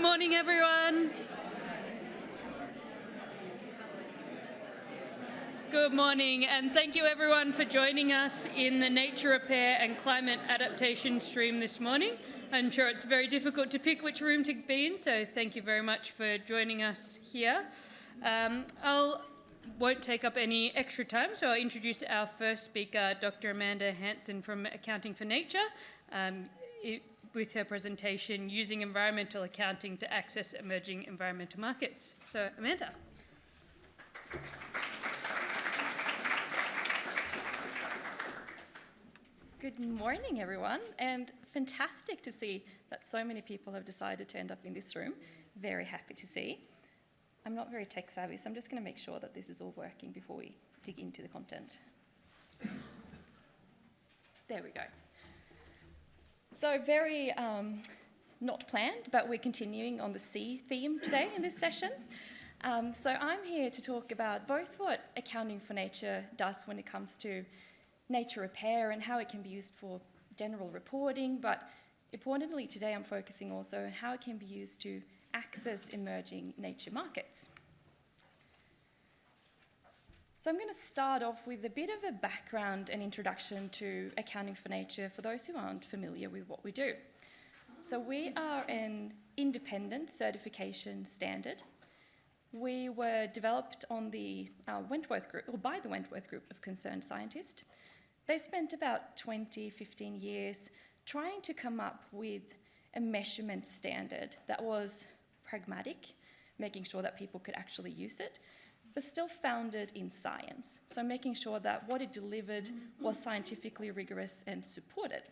morning, everyone. Good morning, and thank you everyone for joining us in the Nature Repair and Climate Adaptation stream this morning. I'm sure it's very difficult to pick which room to be in, so thank you very much for joining us here. Won't take up any extra time, so I'll introduce our first speaker, Dr. Amanda Hannson from Accounting for Nature, with her presentation, Using Environmental Accounting to Access Emerging Environmental Markets. So, Amanda. Good morning, everyone, and fantastic to see that so many people have decided to end up in this room. Very happy to see. I'm not very tech savvy, so I'm just going to make sure that this is all working before we dig into the content. There we go. So very not planned, but we're continuing on the sea theme today in this session. So I'm here to talk about both what Accounting for Nature does when it comes to nature repair and how it can be used for general reporting, but importantly today I'm focusing also on how it can be used to access emerging nature markets. So I'm going to start off with a bit of a background and introduction to Accounting for Nature for those who aren't familiar with what we do. So we are an independent certification standard. We were developed on the Wentworth Group, or by the Wentworth Group of Concerned Scientists. They spent about 15 years trying to come up with a measurement standard that was pragmatic, making sure that people could actually use it, but still founded in science. So making sure that what it delivered was scientifically rigorous and supported.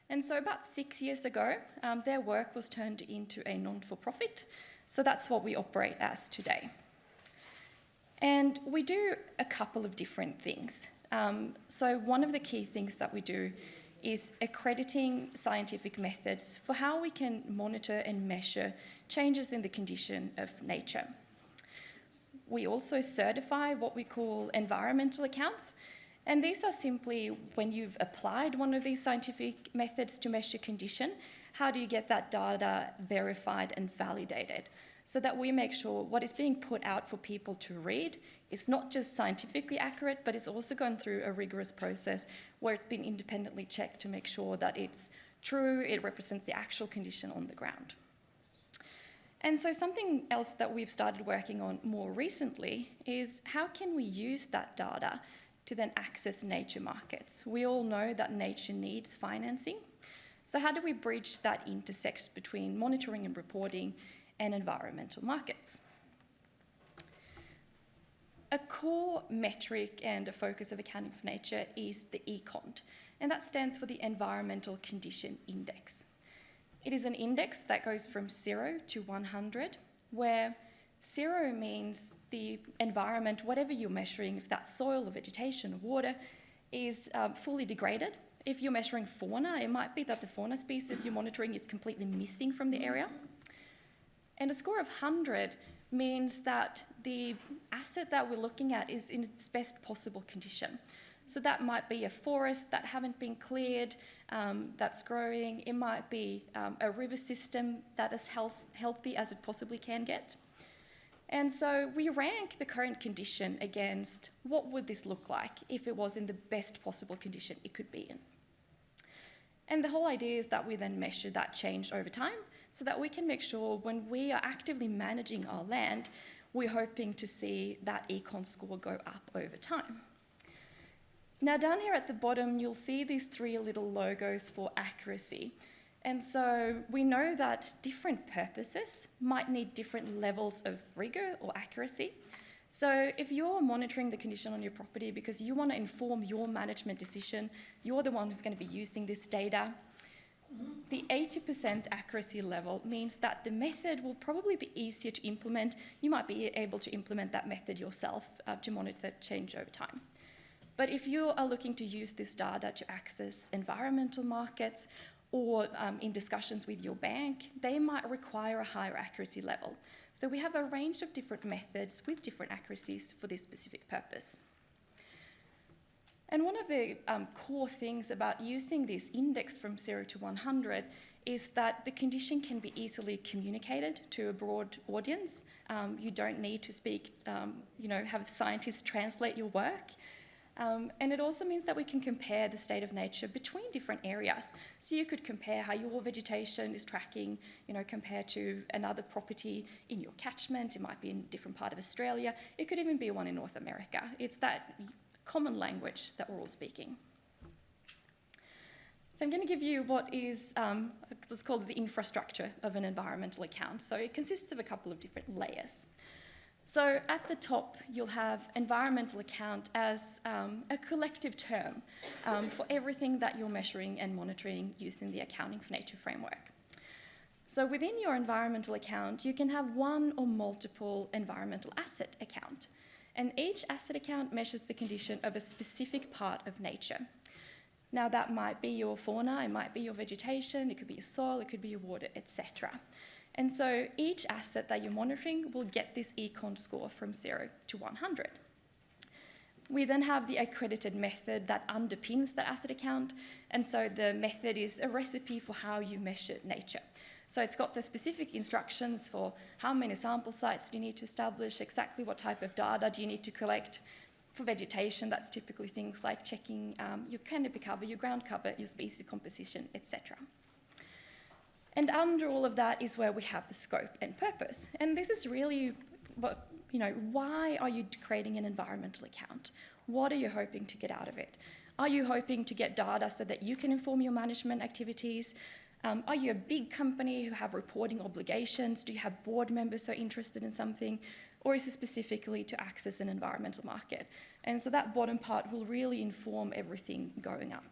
And so about 6 years ago, their work was turned into a non-for-profit. So that's what we operate as today. And we do a couple of different things. So one of the key things that we do is accrediting scientific methods for how we can monitor and measure changes in the condition of nature. We also certify what we call environmental accounts, and these are simply when you've applied one of these scientific methods to measure condition, how do you get that data verified and validated? So that we make sure what is being put out for people to read is not just scientifically accurate, but it's also gone through a rigorous process where it's been independently checked to make sure that it's true, it represents the actual condition on the ground. And so something else that we've started working on more recently is how can we use that data to then access nature markets? We all know that nature needs financing. So how do we bridge that intersection between monitoring and reporting and environmental markets? A core metric and a focus of Accounting for Nature is the ECONT, and that stands for the Environmental Condition Index. It is an index that goes from 0 to 100, where 0 means the environment, whatever you're measuring, if that's soil or vegetation or water, is fully degraded. If you're measuring fauna, it might be that the fauna species you're monitoring is completely missing from the area. And a score of 100 means that the asset that we're looking at is in its best possible condition. So that might be a forest that haven't been cleared, that's growing. It might be a river system that is healthy as it possibly can get. And so we rank the current condition against what would this look like if it was in the best possible condition it could be in. And the whole idea is that we then measure that change over time so that we can make sure when we are actively managing our land, we're hoping to see that econ score go up over time. Now down here at the bottom, you'll see these 3 little logos for accuracy. And so we know that different purposes might need different levels of rigor or accuracy. So if you're monitoring the condition on your property because you want to inform your management decision, you're the one who's going to be using this data, the 80% accuracy level means that the method will probably be easier to implement. You might be able to implement that method yourself to monitor change over time. But if you are looking to use this data to access environmental markets or in discussions with your bank, they might require a higher accuracy level. So we have a range of different methods with different accuracies for this specific purpose. And one of the core things about using this index from 0 to 100 is that the condition can be easily communicated to a broad audience. You don't need to speak, have scientists translate your work. And it also means that we can compare the state of nature between different areas. So you could compare how your vegetation is tracking, compared to another property in your catchment. It might be in a different part of Australia. It could even be one in North America. It's that common language that we're all speaking. So I'm going to give you what is, let's call it the infrastructure of an environmental account. So it consists of a couple of different layers. So at the top, you'll have environmental account as a collective term for everything that you're measuring and monitoring using the Accounting for Nature framework. So within your environmental account, you can have one or multiple environmental asset account. And each asset account measures the condition of a specific part of nature. Now that might be your fauna, it might be your vegetation, it could be your soil, it could be your water, etc. And so each asset that you're monitoring will get this econ score from 0 to 100. We then have the accredited method that underpins the asset account. And so the method is a recipe for how you measure nature. So it's got the specific instructions for how many sample sites do you need to establish, exactly what type of data do you need to collect. For vegetation, that's typically things like checking your canopy cover, your ground cover, your species composition, etc. And under all of that is where we have the scope and purpose. And this is really what, why are you creating an environmental account? What are you hoping to get out of it? Are you hoping to get data so that you can inform your management activities? Are you a big company who have reporting obligations? Do you have board members who are interested in something? Or is it specifically to access an environmental market? And so that bottom part will really inform everything going up.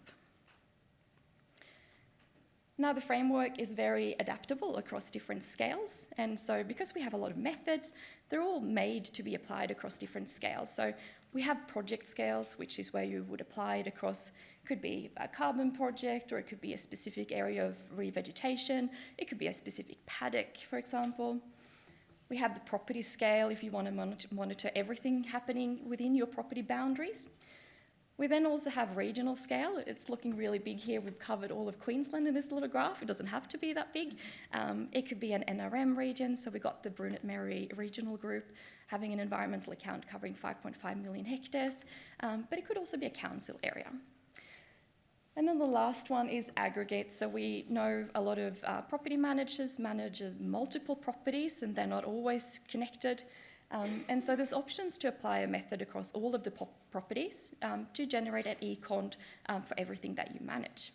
Now, the framework is very adaptable across different scales. And so because we have a lot of methods, they're all made to be applied across different scales. So we have project scales, which is where you would apply it across, could be a carbon project, or it could be a specific area of revegetation. It could be a specific paddock, for example. We have the property scale if you want to monitor everything happening within your property boundaries. We then also have regional scale. It's looking really big here. We've covered all of Queensland in this little graph. It doesn't have to be that big. It could be an NRM region. So we've got the Brunet-Mary Regional Group having an environmental account covering 5.5 million hectares. But it could also be a council area. And then the last one is aggregate. So we know a lot of property managers manage multiple properties and they're not always connected. And so there's options to apply a method across all of the properties to generate an econ for everything that you manage.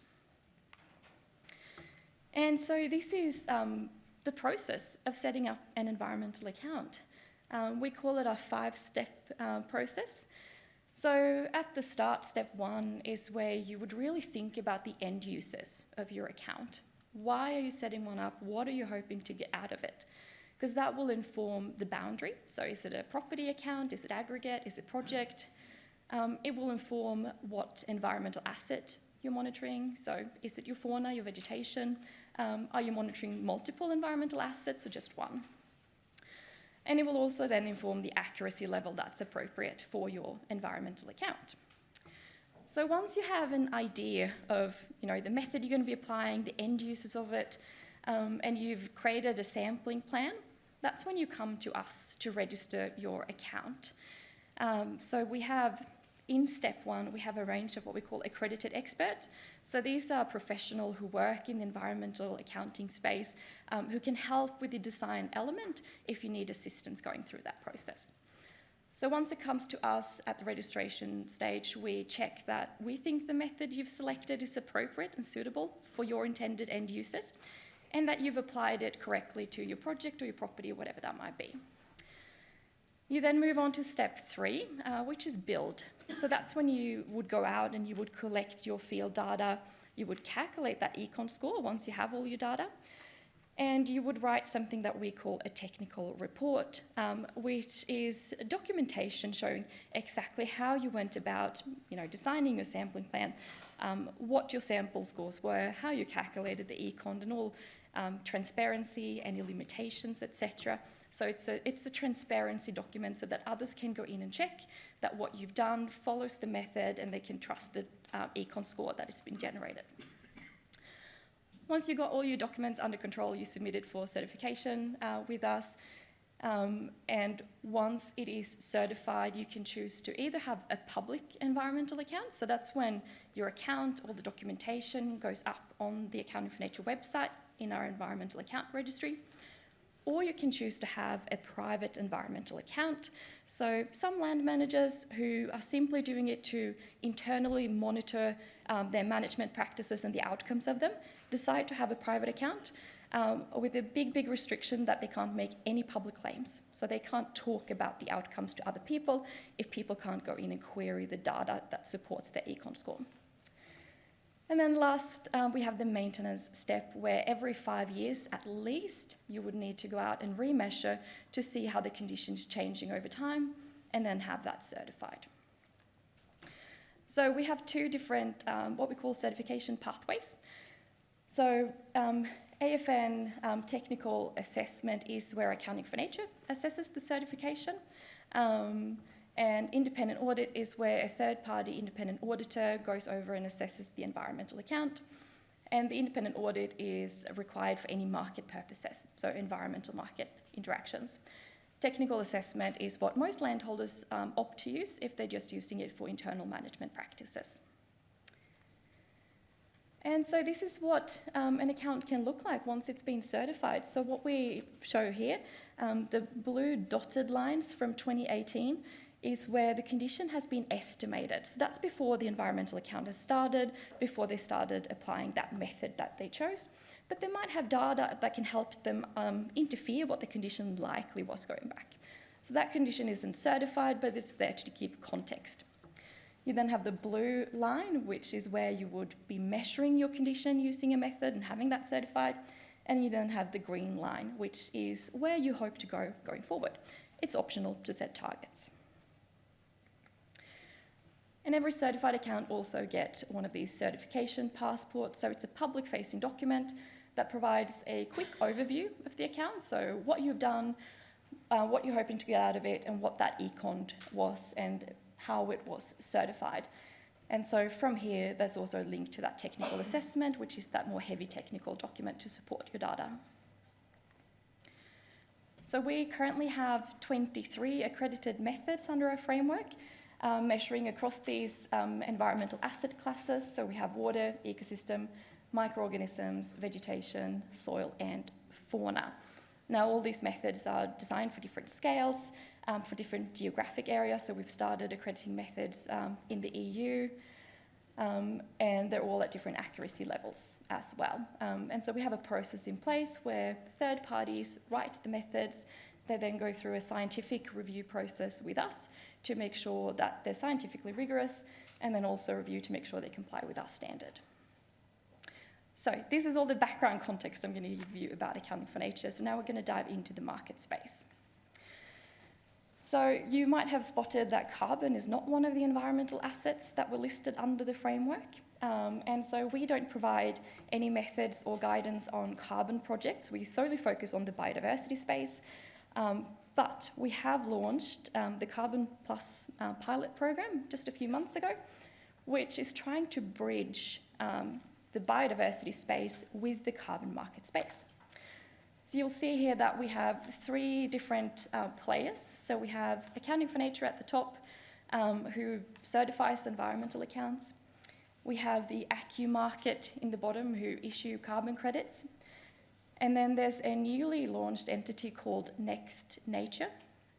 And so this is the process of setting up an environmental account. We call it a 5-step process. So at the start, step 1 is where you would really think about the end users of your account. Why are you setting one up? What are you hoping to get out of it? Because that will inform the boundary. So is it a property account? Is it aggregate? Is it project? It will inform what environmental asset you're monitoring. So is it your fauna, your vegetation? Are you monitoring multiple environmental assets or just one? And it will also then inform the accuracy level that's appropriate for your environmental account. So once you have an idea of the method you're going to be applying, the end users of it, and you've created a sampling plan, that's when you come to us to register your account. So we have, in step 1, we have a range of what we call accredited experts. So these are professionals who work in the environmental accounting space who can help with the design element if you need assistance going through that process. So once it comes to us at the registration stage, we check that we think the method you've selected is appropriate and suitable for your intended end users, and that you've applied it correctly to your project or your property or whatever that might be. You then move on to step 3, which is build. So that's when you would go out and you would collect your field data, you would calculate that econ score once you have all your data, and you would write something that we call a technical report, which is documentation showing exactly how you went about designing your sampling plan, what your sample scores were, how you calculated the econ, and all transparency, any limitations, etc. So it's a transparency document so that others can go in and check that what you've done follows the method and they can trust the econ score that has been generated. Once you've got all your documents under control, you submit it for certification with us. And once it is certified, you can choose to either have a public environmental account, so that's when your account or the documentation goes up on the Accounting for Nature website in our environmental account registry, or you can choose to have a private environmental account. So some land managers who are simply doing it to internally monitor their management practices and the outcomes of them decide to have a private account. With a big restriction that they can't make any public claims. So they can't talk about the outcomes to other people if people can't go in and query the data that supports their econ score. And then last, we have the maintenance step, where every 5 years at least, you would need to go out and remeasure to see how the condition is changing over time, and then have that certified. So we have two different, what we call certification pathways. So AFN technical assessment is where Accounting for Nature assesses the certification, and independent audit is where a third-party independent auditor goes over and assesses the environmental account, and the independent audit is required for any market purposes, so environmental market interactions. Technical assessment is what most landholders opt to use if they're just using it for internal management practices. And so this is what an account can look like once it's been certified. So what we show here, the blue dotted lines from 2018 is where the condition has been estimated. So that's before the environmental account has started, before they started applying that method that they chose. But they might have data that can help them interfere what the condition likely was going back. So that condition isn't certified, but it's there to give context. You then have the blue line, which is where you would be measuring your condition using a method and having that certified. And you then have the green line, which is where you hope to go going forward. It's optional to set targets. And every certified account also gets one of these certification passports. So it's a public-facing document that provides a quick overview of the account. So what you've done, what you're hoping to get out of it, and what that econ was, and how it was certified. And so from here, there's also a link to that technical assessment, which is that more heavy technical document to support your data. So we currently have 23 accredited methods under our framework, measuring across these environmental asset classes. So we have water, ecosystem, microorganisms, vegetation, soil, and fauna. Now, all these methods are designed for different scales, for different geographic areas. So we've started accrediting methods in the EU, and they're all at different accuracy levels as well. And so we have a process in place where third parties write the methods. They then go through a scientific review process with us to make sure that they're scientifically rigorous, and then also review to make sure they comply with our standard. So this is all the background context I'm going to give you about Accounting for Nature. So now we're going to dive into the market space. So you might have spotted that carbon is not one of the environmental assets that were listed under the framework. And so we don't provide any methods or guidance on carbon projects. We solely focus on the biodiversity space. But we have launched the Carbon Plus pilot program just a few months ago, which is trying to bridge the biodiversity space with the carbon market space. So you'll see here that we have three different players. So we have Accounting for Nature at the top, who certifies environmental accounts. We have the ACCU market in the bottom, who issue carbon credits. And then there's a newly launched entity called Next Nature,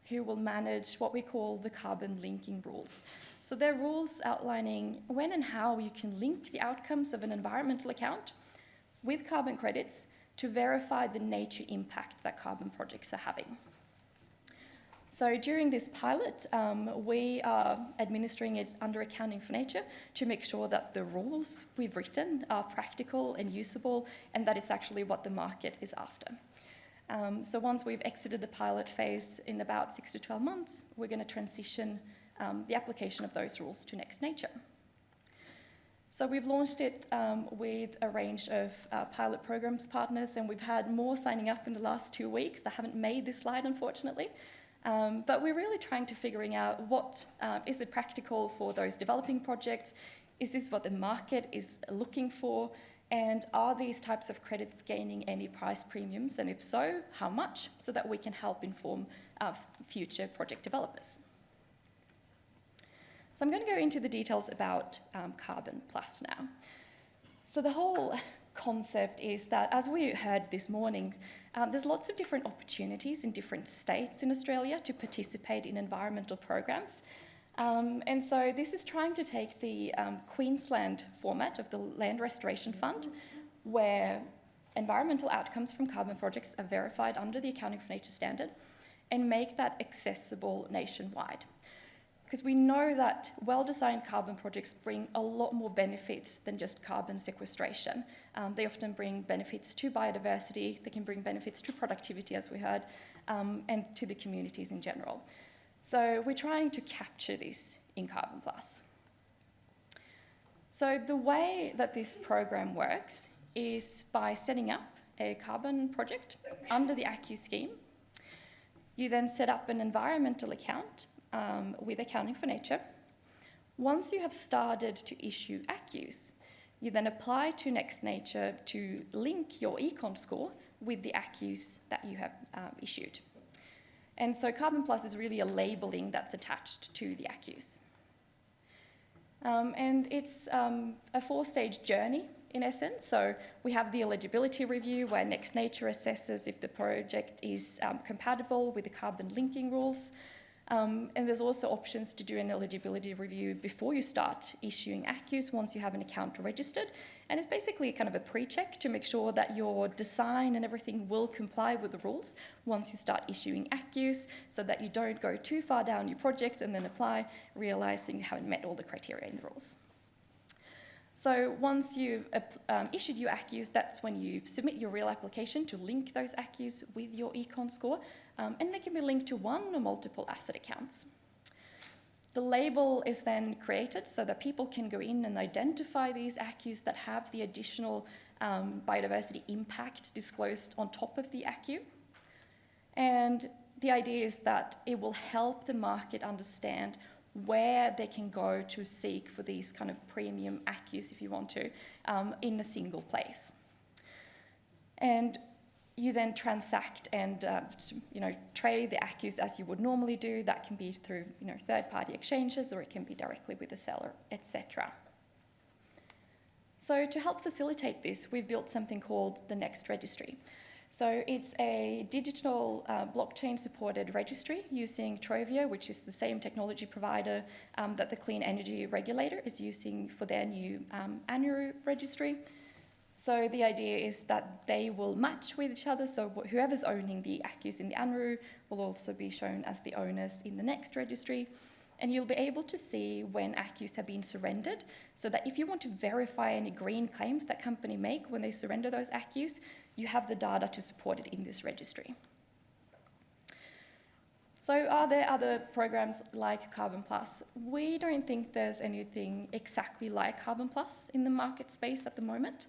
who will manage what we call the carbon linking rules. So they're rules outlining when and how you can link the outcomes of an environmental account with carbon credits to verify the nature impact that carbon projects are having. So during this pilot, we are administering it under Accounting for Nature to make sure that the rules we've written are practical and usable, and that is actually what the market is after. So once we've exited the pilot phase in about 6 to 12 months, we're going to transition the application of those rules to Next Nature. So we've launched it with a range of pilot programs partners, and we've had more signing up in the last 2 weeks. I haven't made this slide, unfortunately. But we're really trying to figuring out what is it practical for those developing projects? Is this what the market is looking for? And are these types of credits gaining any price premiums? And if so, how much? So that we can help inform our future project developers. So I'm going to go into the details about Carbon Plus now. So the whole concept is that, as we heard this morning, there's lots of different opportunities in different states in Australia to participate in environmental programs. And so this is trying to take the Queensland format of the Land Restoration Fund, where environmental outcomes from carbon projects are verified under the Accounting for Nature standard, and make that accessible nationwide. Because we know that well-designed carbon projects bring a lot more benefits than just carbon sequestration. They often bring benefits to biodiversity, they can bring benefits to productivity, as we heard, and to the communities in general. So we're trying to capture this in Carbon Plus. So the way that this program works is by setting up a carbon project under the ACCU scheme. You then set up an environmental account with Accounting for Nature. Once you have started to issue ACCUs, you then apply to Next Nature to link your econ score with the ACCUs that you have issued. And so Carbon Plus is really a labelling that's attached to the ACCUs. And it's a four-stage journey, in essence. So we have the eligibility review, where Next Nature assesses if the project is compatible with the carbon linking rules. And there's also options to do an eligibility review before you start issuing ACCUs once you have an account registered. And it's basically kind of a pre-check to make sure that your design and everything will comply with the rules once you start issuing ACCUs, so that you don't go too far down your project and then apply, realising you haven't met all the criteria in the rules. So once you've issued your ACCUs, that's when you submit your real application to link those ACCUs with your econ score, and they can be linked to one or multiple asset accounts. The label is then created so that people can go in and identify these ACCUs that have the additional biodiversity impact disclosed on top of the ACCU. And the idea is that it will help the market understand where they can go to seek for these kind of premium ACCUs, if you want to, in a single place. And you then transact and trade the ACCUs as you would normally do. That can be through third-party exchanges, or it can be directly with the seller, etc. So to help facilitate this, we've built something called the Next Registry. So it's a digital blockchain-supported registry using Trovio, which is the same technology provider that the Clean Energy Regulator is using for their new ANURU registry. So the idea is that they will match with each other, so whoever's owning the ACCUs in the ANURU will also be shown as the owners in the Next Registry. And you'll be able to see when ACCUs have been surrendered, so that if you want to verify any green claims that company make when they surrender those ACCUs, you have the data to support it in this registry. So are there other programs like Carbon Plus? We don't think there's anything exactly like Carbon Plus in the market space at the moment.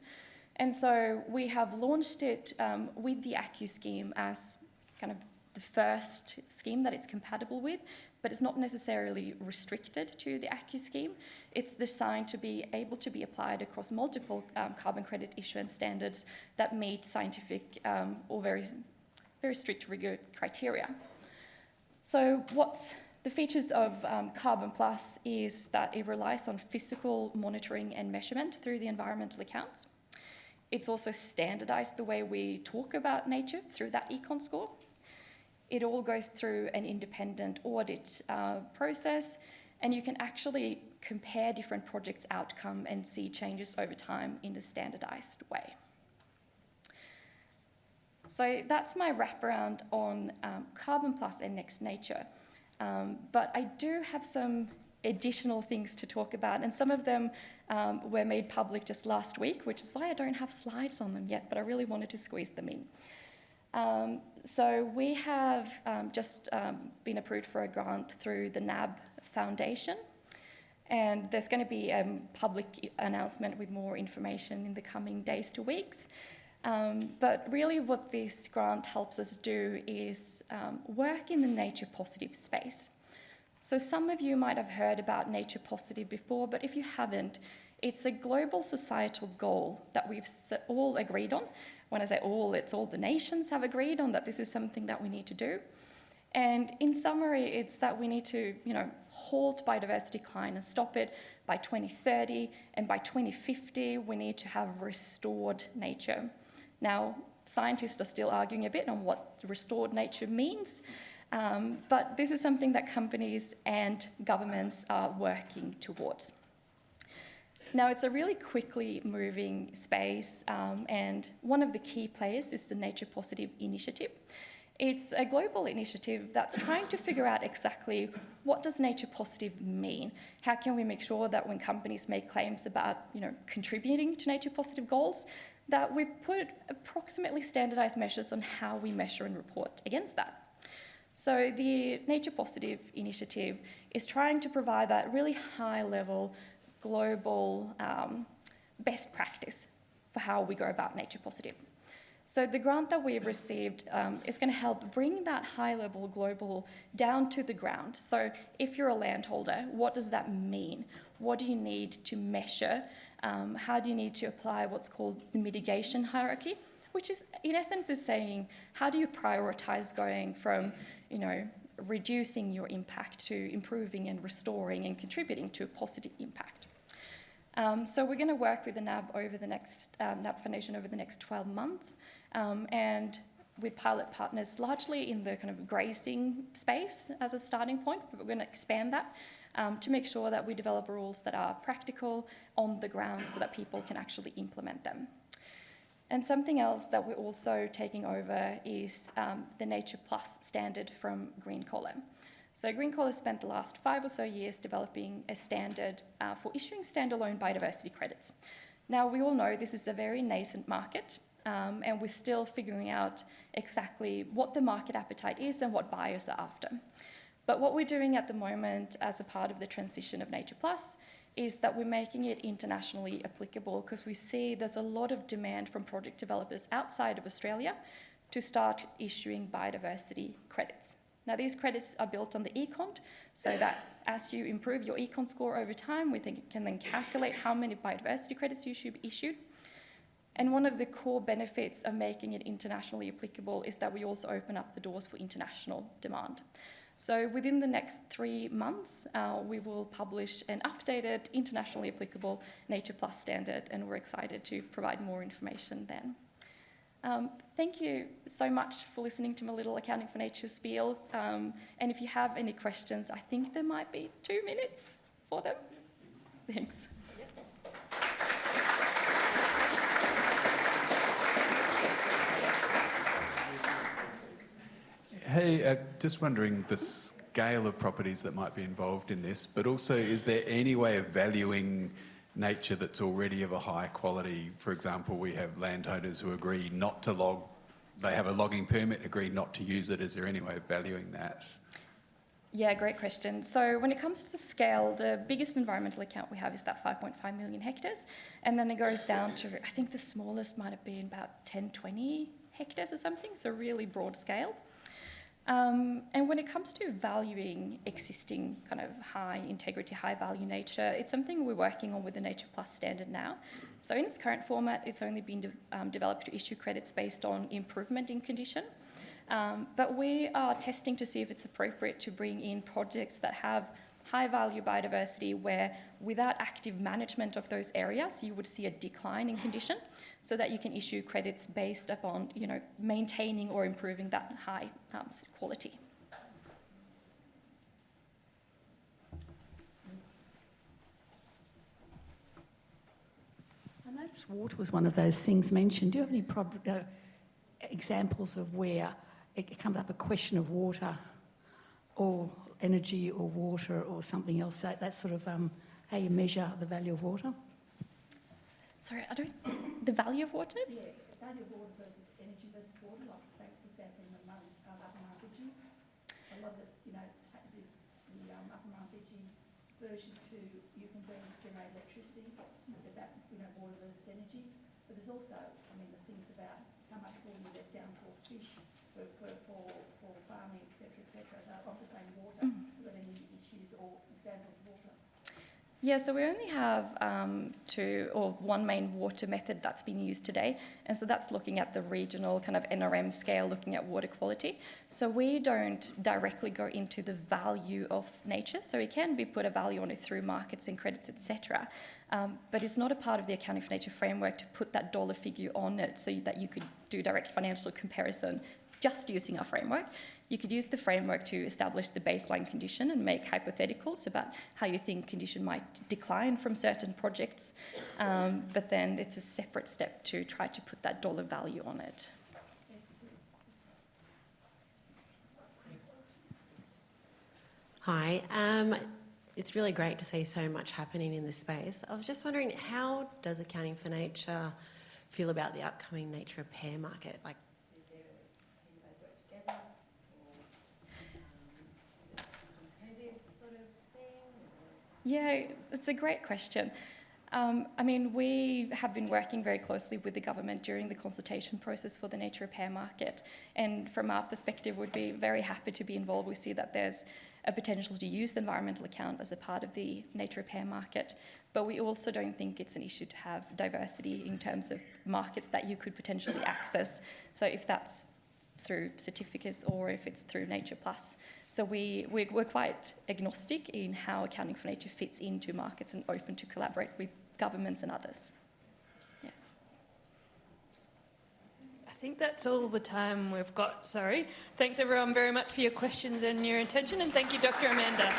And so we have launched it with the ACCU scheme as kind of the first scheme that it's compatible with, but it's not necessarily restricted to the ACCU scheme. It's designed to be able to be applied across multiple carbon credit issuance standards that meet scientific or very, very strict rigor criteria. So what's the features of Carbon Plus is that it relies on physical monitoring and measurement through the environmental accounts. It's also standardised the way we talk about nature through that econ score. It all goes through an independent audit process, and you can actually compare different projects' outcome and see changes over time in a standardised way. So that's my wraparound on Carbon Plus and Next Nature. But I do have some additional things to talk about, and some of them were made public just last week, which is why I don't have slides on them yet, but I really wanted to squeeze them in. So we have just been approved for a grant through the NAB Foundation, and there's going to be a public announcement with more information in the coming days to weeks. But really what this grant helps us do is work in the nature positive space. So some of you might have heard about nature positive before, but if you haven't, It's a global societal goal that we've all agreed on. When I say all, it's all the nations have agreed on that this is something that we need to do. And in summary, it's that we need to, halt biodiversity decline and stop it by 2030, and by 2050, we need to have restored nature. Now, scientists are still arguing a bit on what restored nature means, but this is something that companies and governments are working towards. Now, it's a really quickly moving space, and one of the key players is the Nature Positive Initiative. It's a global initiative that's trying to figure out exactly what does nature positive mean? How can we make sure that when companies make claims about, contributing to nature positive goals, that we put approximately standardized measures on how we measure and report against that. So the Nature Positive Initiative is trying to provide that really high level global best practice for how we go about nature positive. So the grant that we've received is going to help bring that high-level global down to the ground. So if you're a landholder, what does that mean? What do you need to measure? How do you need to apply what's called the mitigation hierarchy, which is, in essence, is saying, how do you prioritize going from, reducing your impact to improving and restoring and contributing to a positive impact? So we're going to work with the NAB Foundation over the next 12 months, and with pilot partners largely in the kind of grazing space as a starting point, but we're going to expand that to make sure that we develop rules that are practical on the ground so that people can actually implement them. And something else that we're also taking over is the Nature Plus standard from Green Collar. So Green Collar spent the last 5 or so years developing a standard for issuing standalone biodiversity credits. Now, we all know this is a very nascent market, and we're still figuring out exactly what the market appetite is and what buyers are after. But what we're doing at the moment as a part of the transition of Nature Plus is that we're making it internationally applicable, because we see there's a lot of demand from project developers outside of Australia to start issuing biodiversity credits. Now, these credits are built on the econt, so that as you improve your econ score over time, we can then calculate how many biodiversity credits you should be issued. And one of the core benefits of making it internationally applicable is that we also open up the doors for international demand. So within the next 3 months, we will publish an updated, internationally applicable Nature Plus standard, and we're excited to provide more information then. Thank you so much for listening to my little Accounting for Nature spiel. And if you have any questions, I think there might be 2 minutes for them. Thanks. Hey, just wondering the scale of properties that might be involved in this, but also is there any way of valuing nature that's already of a high quality? For example, we have landowners who agree not to log, they have a logging permit, agree not to use it. Is there any way of valuing that? Yeah, great question. So when it comes to the scale, the biggest environmental account we have is that 5.5 million hectares, and then it goes down to, I think the smallest might have been about 10, 20 hectares or something, so really broad scale. And when it comes to valuing existing kind of high integrity, high value nature, it's something we're working on with the Nature Plus standard now. So in its current format, it's only been developed to issue credits based on improvement in condition. But we are testing to see if it's appropriate to bring in projects that have high value biodiversity where without active management of those areas, you would see a decline in condition, so that you can issue credits based upon, maintaining or improving that high quality. I noticed water was one of those things mentioned. Do you have any examples of where it comes up a question of water or energy or water or something else, that sort of how you measure the value of water? Sorry, the value of water? Yeah, the value of water versus energy versus water, like for example in the Upper Murrumbidgee. I love this, the Upper Murrumbidgee version 2, you can generate electricity, because that, water versus energy. But there's also, the things about how much water you let down for fish, for farming, etc., etc. They're of the same water. Have you got any issues or examples of water? Yeah, so we only have one main water method that's been used today, and so that's looking at the regional kind of NRM scale, looking at water quality. So we don't directly go into the value of nature, so we can be put a value on it through markets and credits, etc. But it's not a part of the Accounting for Nature framework to put that dollar figure on it so that you could do direct financial comparison just using our framework. You could use the framework to establish the baseline condition and make hypotheticals about how you think condition might decline from certain projects, but then it's a separate step to try to put that dollar value on it. Hi, it's really great to see so much happening in this space. I was just wondering, how does Accounting for Nature feel about the upcoming nature repair market? Like, is there can you guys work together, or competitive sort of thing? Yeah, it's a great question. I mean, we have been working very closely with the government during the consultation process for the nature repair market, and from our perspective, we'd be very happy to be involved. We see that there's a potential to use the environmental account as a part of the nature repair market, but we also don't think it's an issue to have diversity in terms of markets that you could potentially access. So if that's through certificates or if it's through Nature Plus. So we're quite agnostic in how Accounting for Nature fits into markets and open to collaborate with governments and others. Yeah. I think that's all the time we've got, sorry. Thanks everyone very much for your questions and your attention, and thank you, Dr. Amanda.